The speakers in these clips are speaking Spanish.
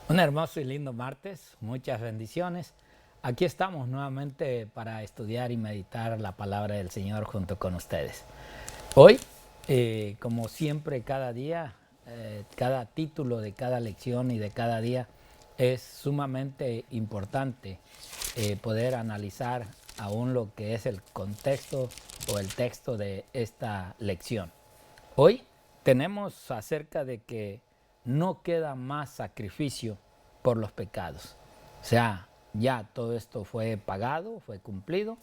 Un hermoso y lindo martes, muchas bendiciones. Aquí estamos nuevamente para estudiar y meditar la palabra del Señor junto con ustedes. Hoy, como siempre, cada día, cada título de cada lección y de cada día es sumamente importante poder analizar aún lo que es el contexto o el texto de esta lección. Hoy tenemos acerca de que no queda más sacrificio por los pecados. O sea, ya todo esto fue pagado, fue cumplido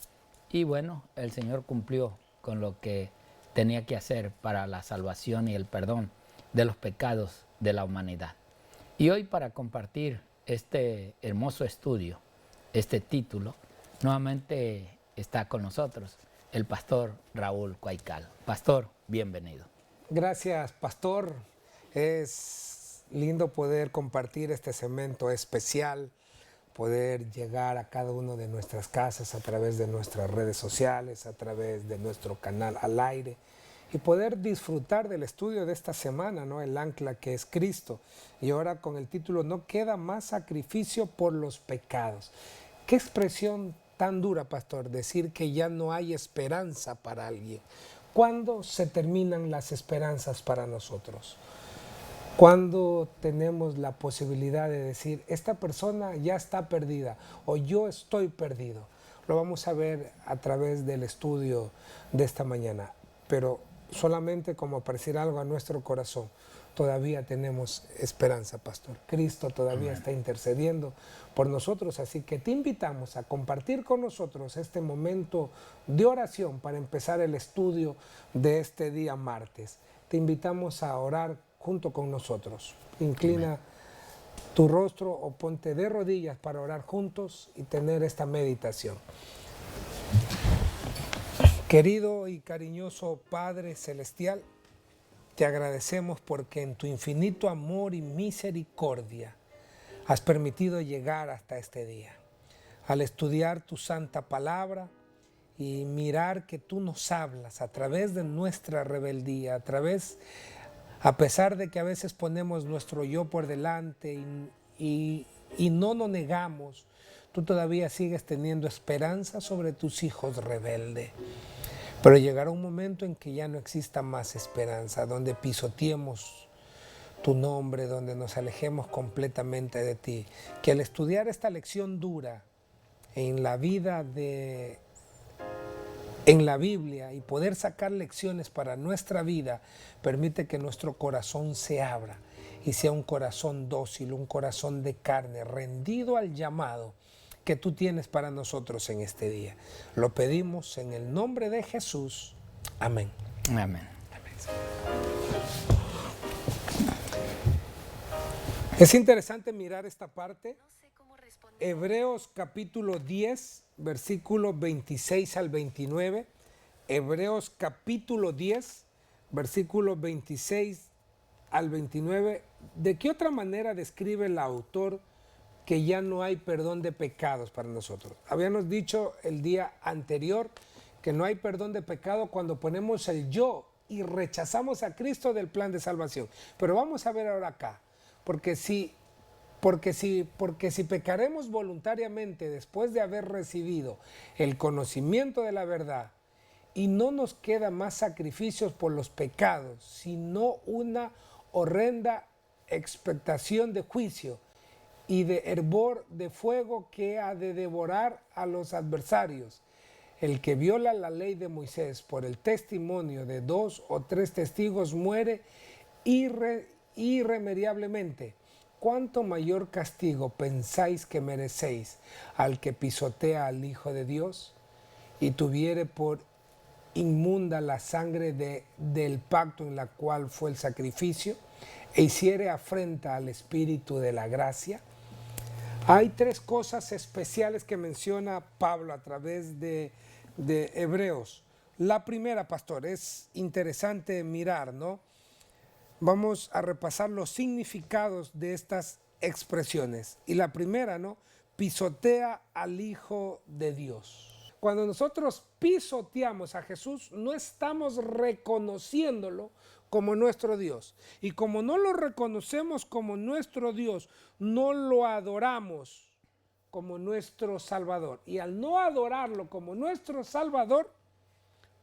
y bueno, el Señor cumplió con lo que tenía que hacer para la salvación y el perdón de los pecados de la humanidad. Y hoy para compartir este hermoso estudio, este título, nuevamente está con nosotros el pastor Raúl Cuaycal. Pastor, bienvenido. Gracias, pastor. Es lindo poder compartir este segmento especial, poder llegar a cada una de nuestras casas a través de nuestras redes sociales, a través de nuestro canal al aire y poder disfrutar del estudio de esta semana, ¿no? El ancla que es Cristo. Y ahora con el título "No queda más sacrificio por los pecados". Qué expresión tan dura, pastor, decir que ya no hay esperanza para alguien. ¿Cuándo se terminan las esperanzas para nosotros? ¿Cuándo tenemos la posibilidad de decir, esta persona ya está perdida o yo estoy perdido? Lo vamos a ver a través del estudio de esta mañana, pero solamente como parecer algo a nuestro corazón. Todavía tenemos esperanza, pastor. Cristo todavía está intercediendo por nosotros, así que te invitamos a compartir con nosotros este momento de oración para empezar el estudio de este día martes. Te invitamos a orar junto con nosotros. Inclina tu rostro o ponte de rodillas para orar juntos y tener esta meditación. Querido y cariñoso Padre Celestial, te agradecemos porque en tu infinito amor y misericordia has permitido llegar hasta este día. Al estudiar tu santa palabra y mirar que tú nos hablas a través de nuestra rebeldía, a pesar de que a veces ponemos nuestro yo por delante y no nos negamos, tú todavía sigues teniendo esperanza sobre tus hijos rebeldes. Pero llegará un momento en que ya no exista más esperanza, donde pisoteemos tu nombre, donde nos alejemos completamente de ti. Que al estudiar esta lección dura en la vida en la Biblia y poder sacar lecciones para nuestra vida, permite que nuestro corazón se abra y sea un corazón dócil, un corazón de carne, rendido al llamado que tú tienes para nosotros en este día. Lo pedimos en el nombre de Jesús. Amén. Amén. Es interesante mirar esta parte. Hebreos capítulo 10, versículos 26 al 29. Hebreos capítulo 10, versículos 26 al 29. ¿De qué otra manera describe el autor que ya no hay perdón de pecados para nosotros? Habíamos dicho el día anterior que no hay perdón de pecado cuando ponemos el yo y rechazamos a Cristo del plan de salvación. Pero vamos a ver ahora acá, porque si pecaremos voluntariamente después de haber recibido el conocimiento de la verdad y no nos queda más sacrificios por los pecados, sino una horrenda expectación de juicio y de hervor de fuego que ha de devorar a los adversarios. El que viola la ley de Moisés por el testimonio de 2 o 3 testigos muere irremediablemente. ¿Cuánto mayor castigo pensáis que merecéis al que pisotea al Hijo de Dios y tuviere por inmunda la sangre del pacto en la cual fue el sacrificio e hiciere afrenta al Espíritu de la gracia? Hay 3 cosas especiales que menciona Pablo a través de Hebreos. La primera, pastor, es interesante mirar, ¿no? Vamos a repasar los significados de estas expresiones. Y la primera, ¿no? Pisotea al Hijo de Dios. Cuando nosotros pisoteamos a Jesús, no estamos reconociéndolo como nuestro Dios. Y como no lo reconocemos como nuestro Dios, no lo adoramos como nuestro Salvador. Y al no adorarlo como nuestro Salvador,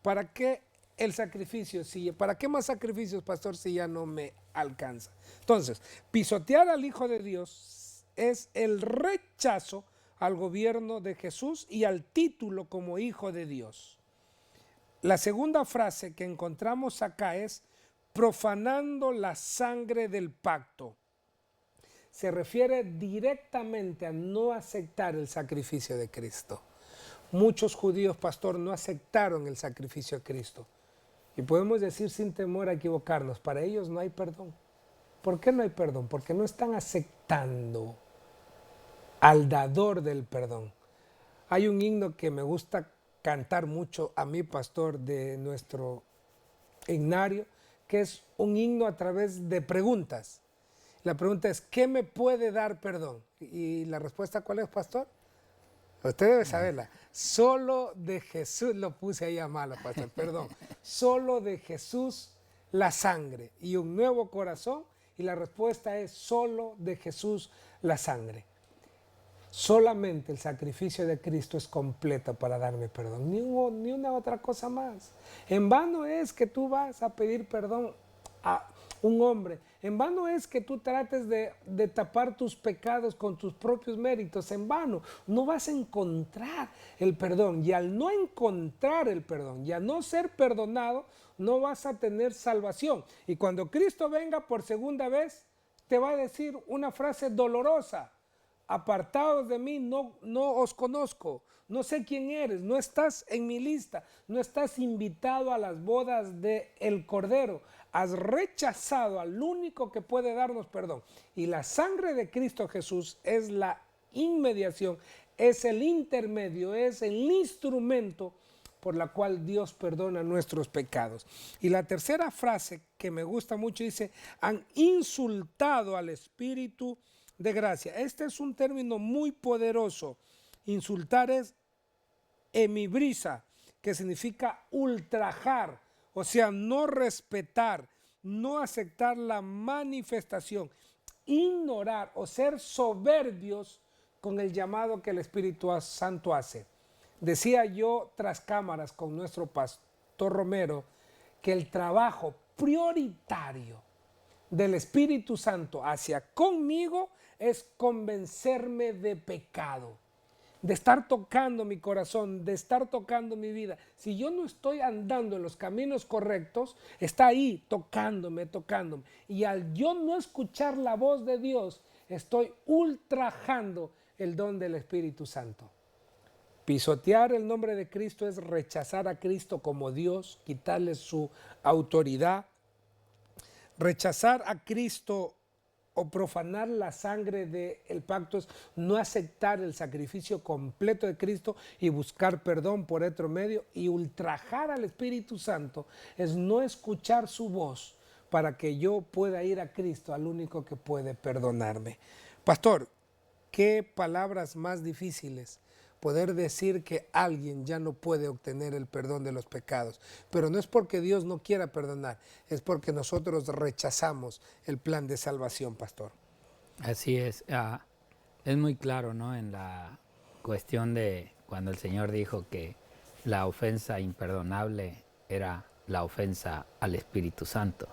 ¿para qué el sacrificio? ¿Para qué más sacrificios, pastor, si ya no me alcanza? Entonces, pisotear al Hijo de Dios es el rechazo al gobierno de Jesús y al título como Hijo de Dios. La segunda frase que encontramos acá es profanando la sangre del pacto. Se refiere directamente a no aceptar el sacrificio de Cristo. Muchos judíos, pastor, no aceptaron el sacrificio de Cristo. Y podemos decir sin temor a equivocarnos, para ellos no hay perdón. ¿Por qué no hay perdón? Porque no están aceptando al dador del perdón. Hay un himno que me gusta cantar mucho a mi pastor de nuestro himnario, que es un himno a través de preguntas. La pregunta es, ¿qué me puede dar perdón? Y la respuesta, ¿cuál es, pastor? Usted debe saberla. Solo de Jesús, lo puse ahí a malo, pastor, perdón. Solo de Jesús la sangre y un nuevo corazón. Y la respuesta es solo de Jesús la sangre. Solamente el sacrificio de Cristo es completo para darme perdón, ni una otra cosa más. En vano es que tú vas a pedir perdón a un hombre, en vano es que tú trates de tapar tus pecados con tus propios méritos, en vano, no vas a encontrar el perdón. Y al no encontrar el perdón y al no ser perdonado, no vas a tener salvación. Y cuando Cristo venga por segunda vez, te va a decir una frase dolorosa: apartados de mí, no os conozco, no sé quién eres, no estás en mi lista, no estás invitado a las bodas del Cordero, has rechazado al único que puede darnos perdón. Y la sangre de Cristo Jesús es la inmediación, es el intermedio, es el instrumento por la cual Dios perdona nuestros pecados. Y la tercera frase que me gusta mucho dice: han insultado al Espíritu de gracia. Este es un término muy poderoso. Insultar es hemibrisa, que significa ultrajar, o sea, no respetar, no aceptar la manifestación, ignorar o ser soberbios con el llamado que el Espíritu Santo hace. Decía yo tras cámaras con nuestro pastor Romero que el trabajo prioritario del Espíritu Santo hacia conmigo es convencerme de pecado, de estar tocando mi corazón, de estar tocando mi vida. Si yo no estoy andando en los caminos correctos, está ahí tocándome. Y al yo no escuchar la voz de Dios, estoy ultrajando el don del Espíritu Santo. Pisotear el nombre de Cristo es rechazar a Cristo como Dios, quitarle su autoridad. Rechazar a Cristo o profanar la sangre del pacto es no aceptar el sacrificio completo de Cristo y buscar perdón por otro medio. Y ultrajar al Espíritu Santo es no escuchar su voz para que yo pueda ir a Cristo, al único que puede perdonarme. Pastor, qué palabras más difíciles poder decir que alguien ya no puede obtener el perdón de los pecados. Pero no es porque Dios no quiera perdonar, es porque nosotros rechazamos el plan de salvación, pastor. Así es. Es muy claro, ¿no?, en la cuestión de cuando el Señor dijo que la ofensa imperdonable era la ofensa al Espíritu Santo.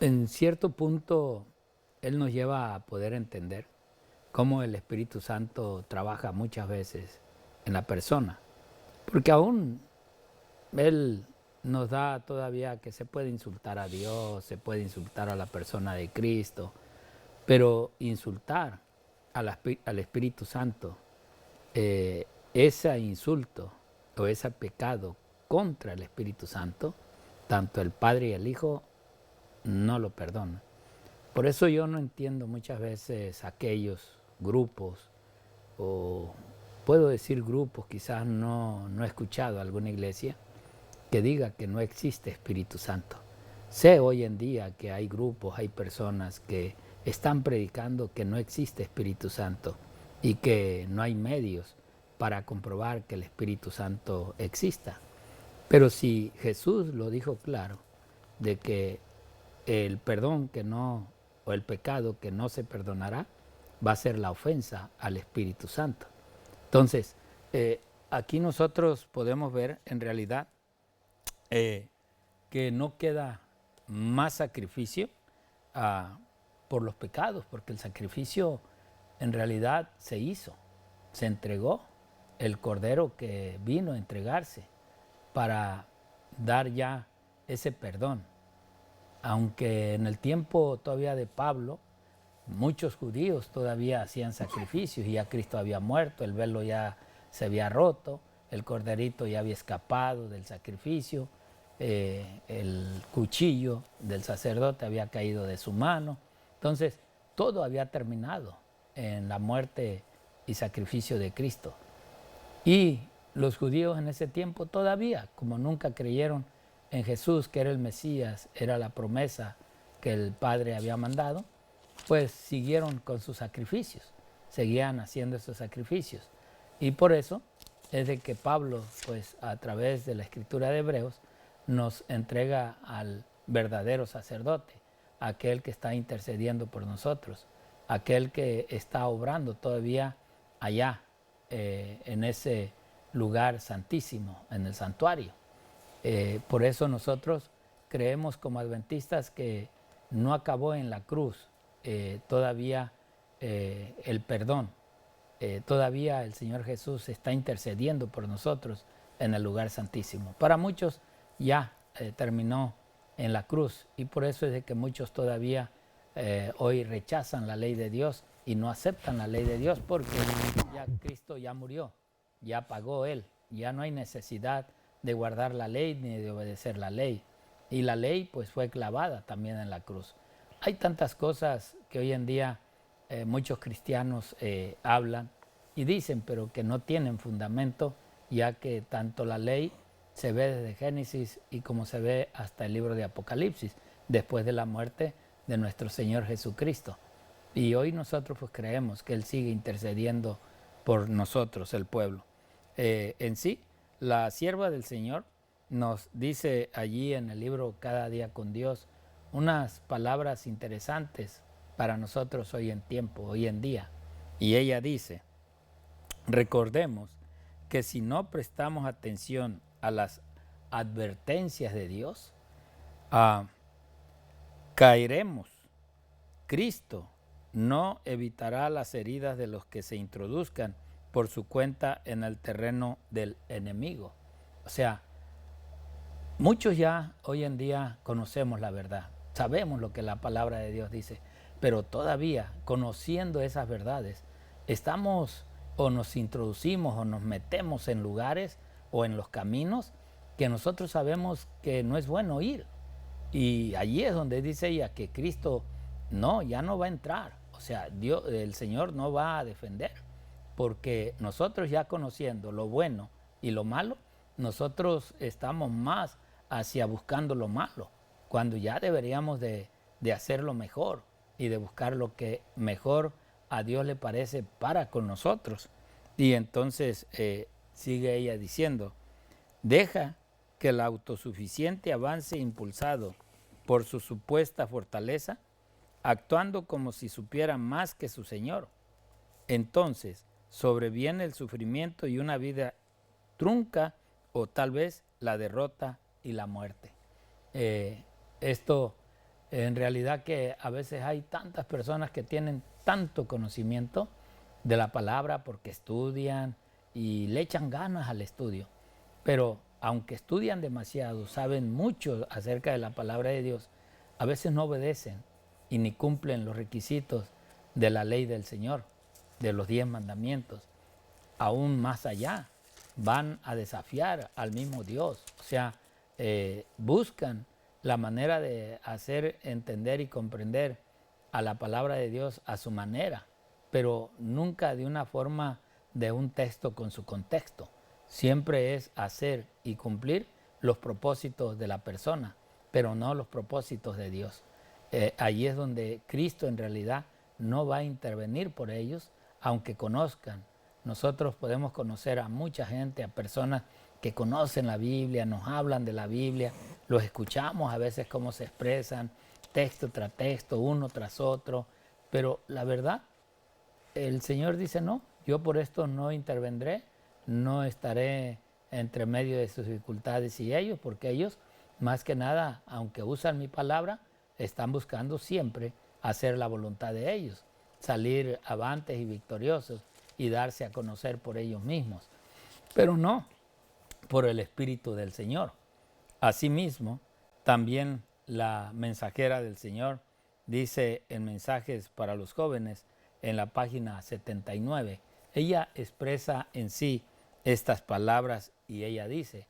En cierto punto, Él nos lleva a poder entender cómo el Espíritu Santo trabaja muchas veces en la persona. Porque aún Él nos da todavía que se puede insultar a Dios, se puede insultar a la persona de Cristo, pero insultar al Espíritu Santo, ese insulto o ese pecado contra el Espíritu Santo, tanto el Padre y el Hijo no lo perdonan. Por eso yo no entiendo muchas veces aquellos grupos, o puedo decir grupos, quizás no he escuchado alguna iglesia que diga que no existe Espíritu Santo. Sé hoy en día que hay grupos, hay personas que están predicando que no existe Espíritu Santo y que no hay medios para comprobar que el Espíritu Santo exista. Pero si Jesús lo dijo claro, de que el perdón que no, o el pecado que no se perdonará, va a ser la ofensa al Espíritu Santo. Entonces, aquí nosotros podemos ver en realidad que no queda más sacrificio por los pecados, porque el sacrificio en realidad se hizo, se entregó el Cordero que vino a entregarse para dar ya ese perdón. Aunque en el tiempo todavía de Pablo, muchos judíos todavía hacían sacrificios y ya Cristo había muerto, el velo ya se había roto, el corderito ya había escapado del sacrificio, el cuchillo del sacerdote había caído de su mano. Entonces, todo había terminado en la muerte y sacrificio de Cristo. Y los judíos en ese tiempo todavía, como nunca creyeron en Jesús, que era el Mesías, era la promesa que el Padre había mandado, pues siguieron con sus sacrificios, seguían haciendo esos sacrificios. Y por eso es de que Pablo, pues a través de la escritura de Hebreos, nos entrega al verdadero sacerdote, aquel que está intercediendo por nosotros, aquel que está obrando todavía allá, en ese lugar santísimo, en el santuario. Por eso nosotros creemos como adventistas que no acabó en la cruz todavía el perdón. Todavía el Señor Jesús está intercediendo por nosotros en el lugar santísimo. Para muchos ya terminó en la cruz y por eso es de que muchos todavía hoy rechazan la ley de Dios y no aceptan la ley de Dios porque ya Cristo ya murió, ya pagó Él, ya no hay necesidad de guardar la ley ni de obedecer la ley. Y la ley pues fue clavada también en la cruz. Hay tantas cosas que hoy en día muchos cristianos hablan y dicen, pero que no tienen fundamento, ya que tanto la ley se ve desde Génesis y como se ve hasta el libro de Apocalipsis, después de la muerte de nuestro Señor Jesucristo. Y hoy nosotros pues creemos que Él sigue intercediendo por nosotros, el pueblo. En sí, la sierva del Señor nos dice allí en el libro Cada Día con Dios unas palabras interesantes para nosotros hoy en tiempo, hoy en día. Y ella dice, recordemos que si no prestamos atención a las advertencias de Dios, caeremos. Cristo no evitará las heridas de los que se introduzcan por su cuenta en el terreno del enemigo. O sea, muchos ya hoy en día conocemos la verdad, sabemos lo que la palabra de Dios dice, pero todavía conociendo esas verdades, estamos o nos introducimos o nos metemos en lugares o en los caminos que nosotros sabemos que no es bueno ir. Y allí es donde dice ella que Cristo ya no va a entrar. O sea, Dios, el Señor no va a defender, porque nosotros ya conociendo lo bueno y lo malo, nosotros estamos más hacia buscando lo malo, cuando ya deberíamos de hacer lo mejor y de buscar lo que mejor a Dios le parece para con nosotros. Y entonces sigue ella diciendo, deja que el autosuficiente avance impulsado por su supuesta fortaleza, actuando como si supiera más que su Señor. Entonces sobreviene el sufrimiento y una vida trunca o tal vez la derrota y la muerte. Esto en realidad que a veces hay tantas personas que tienen tanto conocimiento de la palabra porque estudian y le echan ganas al estudio, pero aunque estudian demasiado, saben mucho acerca de la palabra de Dios, a veces no obedecen y ni cumplen los requisitos de la ley del Señor, de los 10 mandamientos. Aún más allá, van a desafiar al mismo Dios. O sea, buscan la manera de hacer entender y comprender a la palabra de Dios a su manera, pero nunca de una forma de un texto con su contexto. Siempre es hacer y cumplir los propósitos de la persona, pero no los propósitos de Dios. Allí es donde Cristo en realidad no va a intervenir por ellos, aunque conozcan. Nosotros podemos conocer a mucha gente, a personas que conocen la Biblia, nos hablan de la Biblia, los escuchamos a veces cómo se expresan, texto tras texto, uno tras otro, pero la verdad, el Señor dice, no, yo por esto no intervendré, no estaré entre medio de sus dificultades y ellos, porque ellos, más que nada, aunque usan mi palabra, están buscando siempre hacer la voluntad de ellos, salir avantes y victoriosos y darse a conocer por ellos mismos, pero no por el Espíritu del Señor. Asimismo, también la mensajera del Señor dice en Mensajes para los Jóvenes, en la página 79, ella expresa en sí estas palabras y ella dice,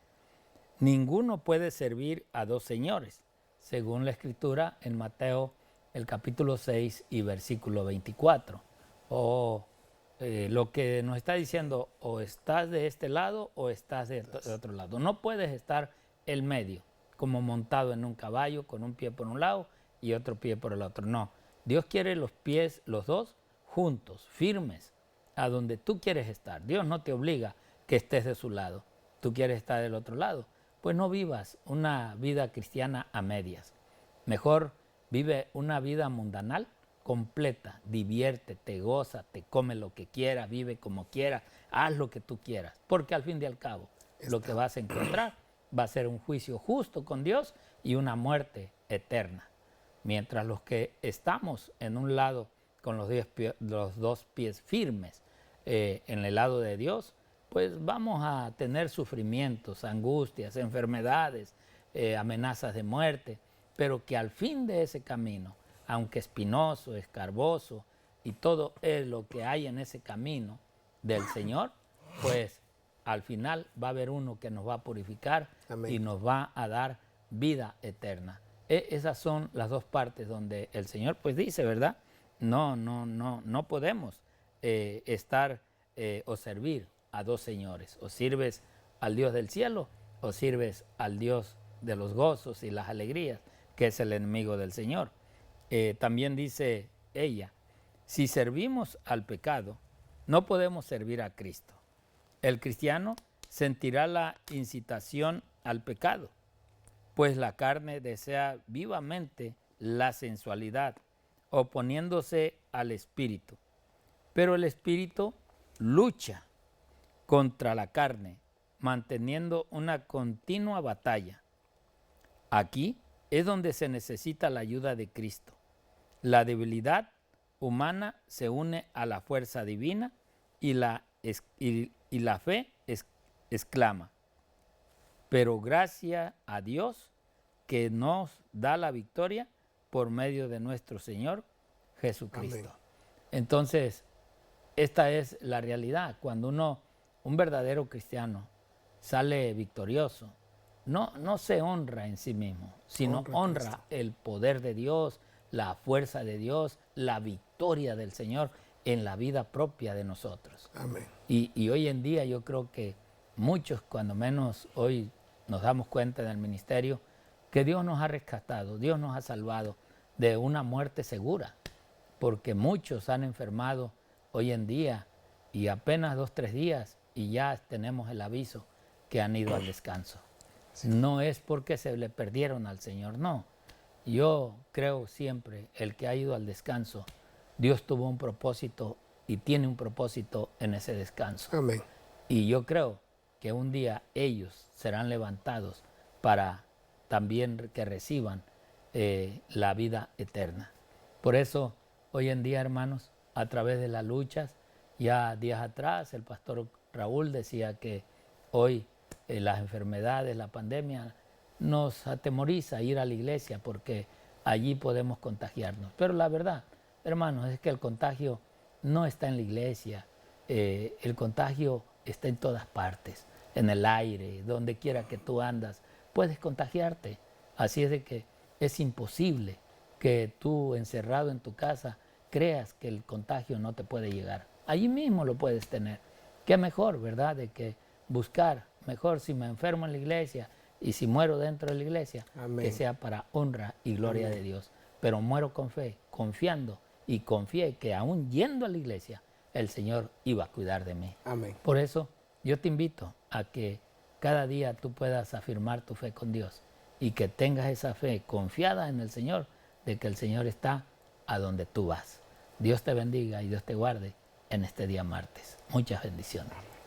ninguno puede servir a dos señores, según la Escritura en Mateo el capítulo 6 y versículo 24. Lo que nos está diciendo, o estás de este lado o estás de otro lado. No puedes estar en medio, como montado en un caballo, con un pie por un lado y otro pie por el otro. No, Dios quiere los pies, los dos, juntos, firmes, a donde tú quieres estar. Dios no te obliga que estés de su lado. Tú quieres estar del otro lado. Pues no vivas una vida cristiana a medias. Mejor vive una vida mundanal, completa, diviértete, gózate, come lo que quieras, vive como quieras, haz lo que tú quieras. Porque al fin y al cabo, lo que vas a encontrar va a ser un juicio justo con Dios y una muerte eterna. Mientras los que estamos en un lado con los dos pies firmes en el lado de Dios, pues vamos a tener sufrimientos, angustias, enfermedades, amenazas de muerte, pero que al fin de ese camino, aunque espinoso, escarboso y todo es lo que hay en ese camino del Señor, pues al final va a haber uno que nos va a purificar. Amén. Y nos va a dar vida eterna. Esas son las dos partes donde el Señor pues dice, ¿verdad? No podemos estar o servir a dos señores. O sirves al Dios del cielo o sirves al Dios de los gozos y las alegrías, que es el enemigo del Señor. También dice ella, si servimos al pecado, no podemos servir a Cristo. El cristiano sentirá la incitación al pecado, pues la carne desea vivamente la sensualidad, oponiéndose al espíritu. Pero el espíritu lucha contra la carne, manteniendo una continua batalla. Aquí es donde se necesita la ayuda de Cristo. La debilidad humana se une a la fuerza divina y la fe exclama, pero gracias a Dios que nos da la victoria por medio de nuestro Señor Jesucristo. Amén. Entonces, esta es la realidad. Cuando un verdadero cristiano sale victorioso, no se honra en sí mismo, sino honra el poder de Dios, la fuerza de Dios, la victoria del Señor en la vida propia de nosotros. Amén. Y hoy en día yo creo que muchos, cuando menos hoy nos damos cuenta en el ministerio, que Dios nos ha rescatado, Dios nos ha salvado de una muerte segura, porque muchos han enfermado hoy en día y apenas 2 o 3 días y ya tenemos el aviso que han ido al descanso. Sí. No es porque se le perdieron al Señor, no. Yo creo siempre, el que ha ido al descanso, Dios tuvo un propósito y tiene un propósito en ese descanso. Amén. Y yo creo que un día ellos serán levantados para también que reciban la vida eterna. Por eso, hoy en día, hermanos, a través de las luchas, ya días atrás el pastor Raúl decía que hoy las enfermedades, la pandemia, nos atemoriza ir a la iglesia porque allí podemos contagiarnos. Pero la verdad, hermanos, es que el contagio no está en la iglesia, el contagio está en todas partes, en el aire, donde quiera que tú andas, puedes contagiarte. Así es de que es imposible que tú, encerrado en tu casa, creas que el contagio no te puede llegar. Allí mismo lo puedes tener. Qué mejor, ¿verdad?, de que buscar, mejor si me enfermo en la iglesia y si muero dentro de la iglesia, amén, que sea para honra y gloria, amén, de Dios. Pero muero con fe, confiando, y confié que aún yendo a la iglesia, el Señor iba a cuidar de mí. Amén. Por eso yo te invito a que cada día tú puedas afirmar tu fe con Dios y que tengas esa fe confiada en el Señor, de que el Señor está a donde tú vas. Dios te bendiga y Dios te guarde en este día martes. Muchas bendiciones.